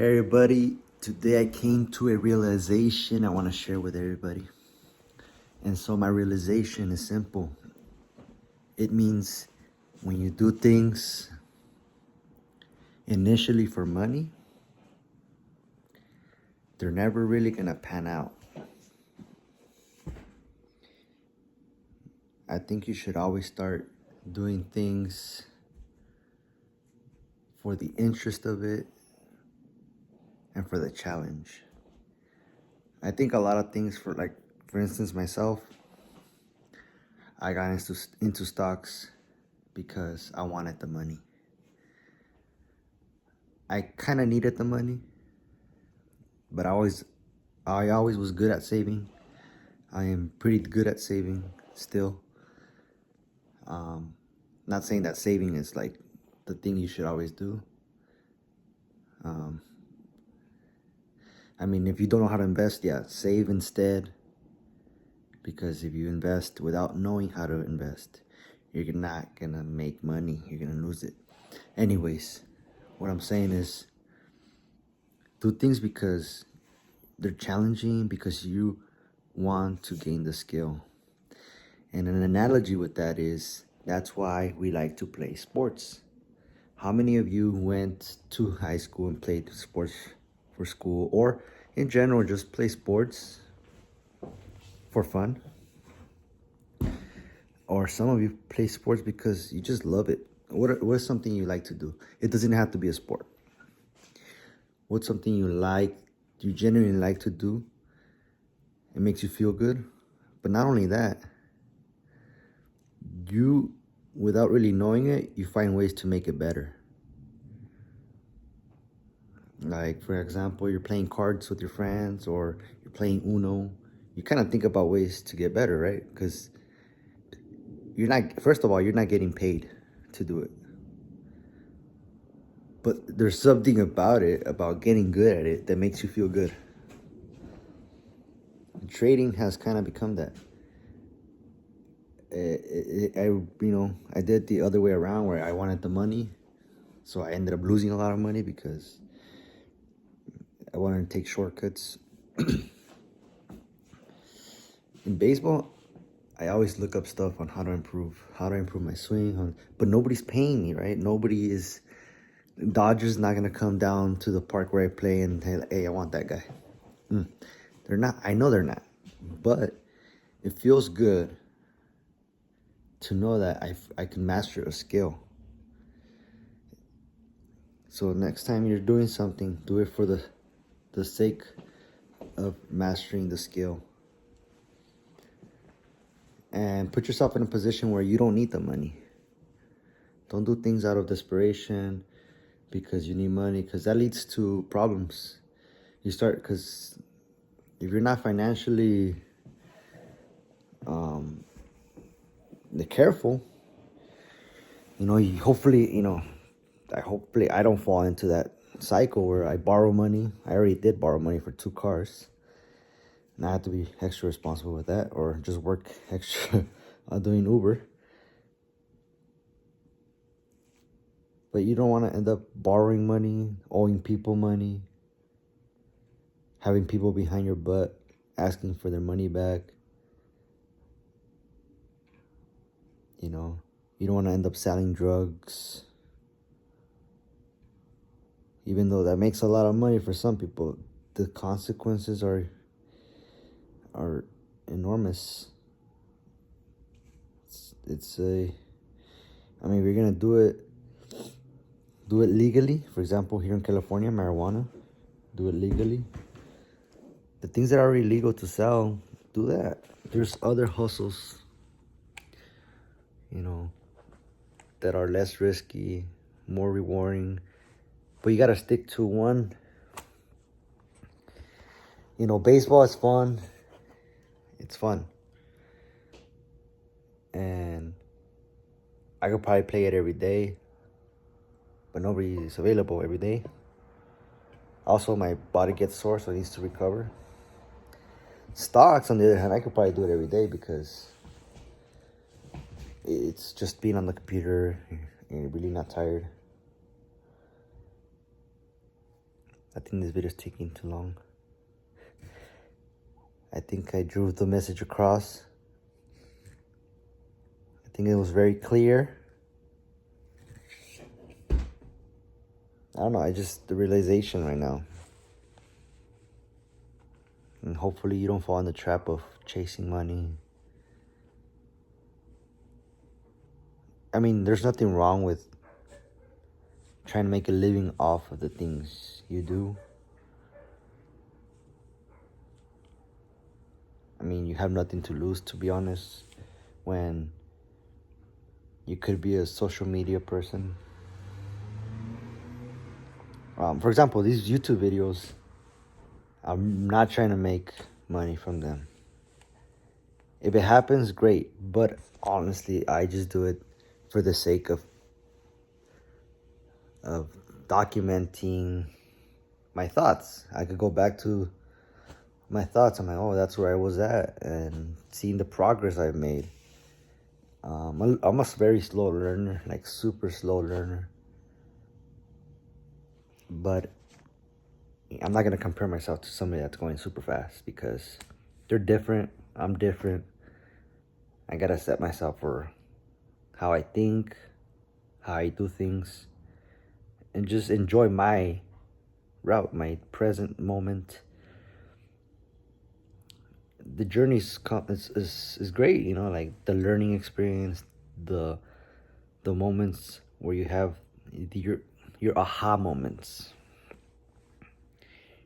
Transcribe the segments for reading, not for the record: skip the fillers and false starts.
Hey everybody, today I came to a realization I want to share with everybody. And so my realization is simple. It means when you do things initially for money, they're never really going to pan out. I think you should always start doing things for the interest of it and for the challenge. I think a lot of things for instance, myself, I got into stocks because I wanted the money. I kind of needed the money, but I always was good at saving. I am pretty good at saving still. Not saying that saving is like the thing you should always do. I mean, if you don't know how to invest, yeah, save instead. Because if you invest without knowing how to invest, you're not gonna make money. You're gonna lose it. Anyways, what I'm saying is do things because they're challenging, because you want to gain the skill. And an analogy with that is that's why we like to play sports. How many of you went to high school and played sports for school, or in general just play sports for fun? Or some of you play sports because you just love it. What is something you like to do? It doesn't have to be a sport. What's something you genuinely like to do? It makes you feel good. But not only that, you, without really knowing it, you find ways to make it better. Like, for example, you're playing cards with your friends or you're playing Uno. You kind of think about ways to get better, right? Because first of all, you're not getting paid to do it. But there's something about it, about getting good at it, that makes you feel good. And trading has kind of become that. I did the other way around where I wanted the money. So I ended up losing a lot of money because I wanted to take shortcuts. In baseball, I always look up stuff on how to improve my swing. But nobody's paying me, right? Dodgers not gonna come down to the park where I play and hey, I want that guy. They're not. I know they're not. But it feels good to know that I can master a skill. So next time you're doing something, do it for the sake of mastering the skill. And put yourself in a position where you don't need the money. Don't do things out of desperation because you need money, because that leads to problems. Because if you're not financially careful, hopefully I don't fall into that cycle where I borrow money. I already did borrow money for 2 cars. And I have to be extra responsible with that, or just work extra doing Uber. But you don't want to end up borrowing money, owing people money, having people behind your butt asking for their money back. You don't want to end up selling drugs. Even though that makes a lot of money for some people, the consequences are enormous. If you're gonna do it legally. For example, here in California, marijuana, do it legally. The things that are illegal to sell, do that. There's other hustles, that are less risky, more rewarding, but you gotta stick to one. Baseball is fun. It's fun. And I could probably play it every day, but nobody is available every day. Also, my body gets sore, so it needs to recover. Stocks, on the other hand, I could probably do it every day because it's just being on the computer and you're really not tired. I think this video is taking too long. I think I drew the message across. I think it was very clear. I don't know, the realization right now. And hopefully you don't fall in the trap of chasing money. I mean, there's nothing wrong with trying to make a living off of the things you do. I mean, you have nothing to lose, to be honest, when you could be a social media person. For example, these YouTube videos, I'm not trying to make money from them. If it happens, great. But honestly, I just do it for the sake of documenting my thoughts. I could go back to my thoughts. I'm like, oh, that's where I was at, and seeing the progress I've made. I'm a very slow learner, like super slow learner. But I'm not gonna compare myself to somebody that's going super fast because they're different. I'm different. I gotta set myself for how I think, how I do things, and just enjoy my route, my present moment. The journey is great, you know, like the learning experience, the moments where you have your aha moments,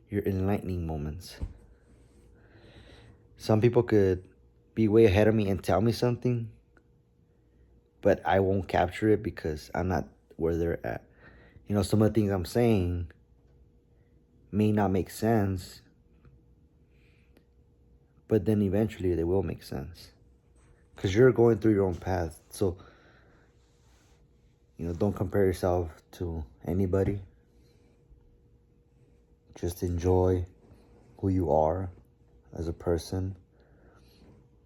your enlightening moments. Some people could be way ahead of me and tell me something, but I won't capture it because I'm not where they're at. You know, some of the things I'm saying may not make sense, but then eventually they will make sense because you're going through your own path. So, you know, don't compare yourself to anybody. Just enjoy who you are as a person.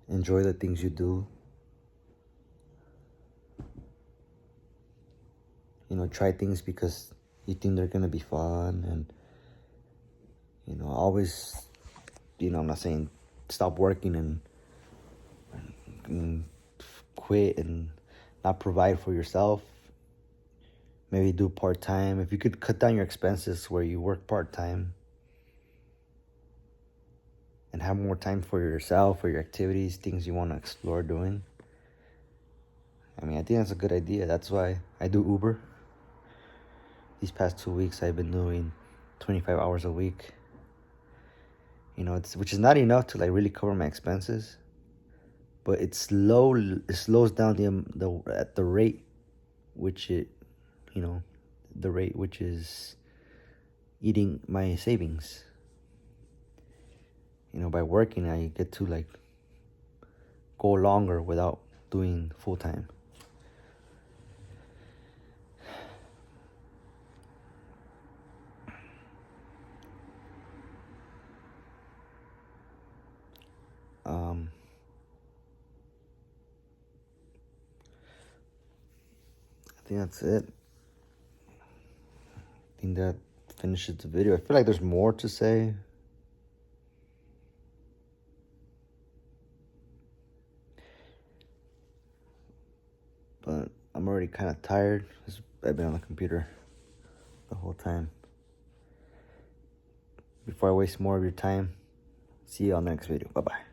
Enjoy the things you do. You know, try things because you think they're going to be fun. And, you know, always, you know, I'm not saying stop working and quit and not provide for yourself. Maybe do part-time. If you could cut down your expenses where you work part-time and have more time for yourself, for your activities, things you want to explore doing. I mean, I think that's a good idea. That's why I do Uber. These past 2 weeks, I've been doing 25 hours a week. You know, which is not enough to like really cover my expenses, but it slows down at the rate which it, you know, the rate which is eating my savings. You know, by working, I get to like go longer without doing full time. I think that's it. I think that finishes the video. I feel like there's more to say. But I'm already kind of tired. I've been on the computer the whole time. Before I waste more of your time, see you on the next video. Bye-bye.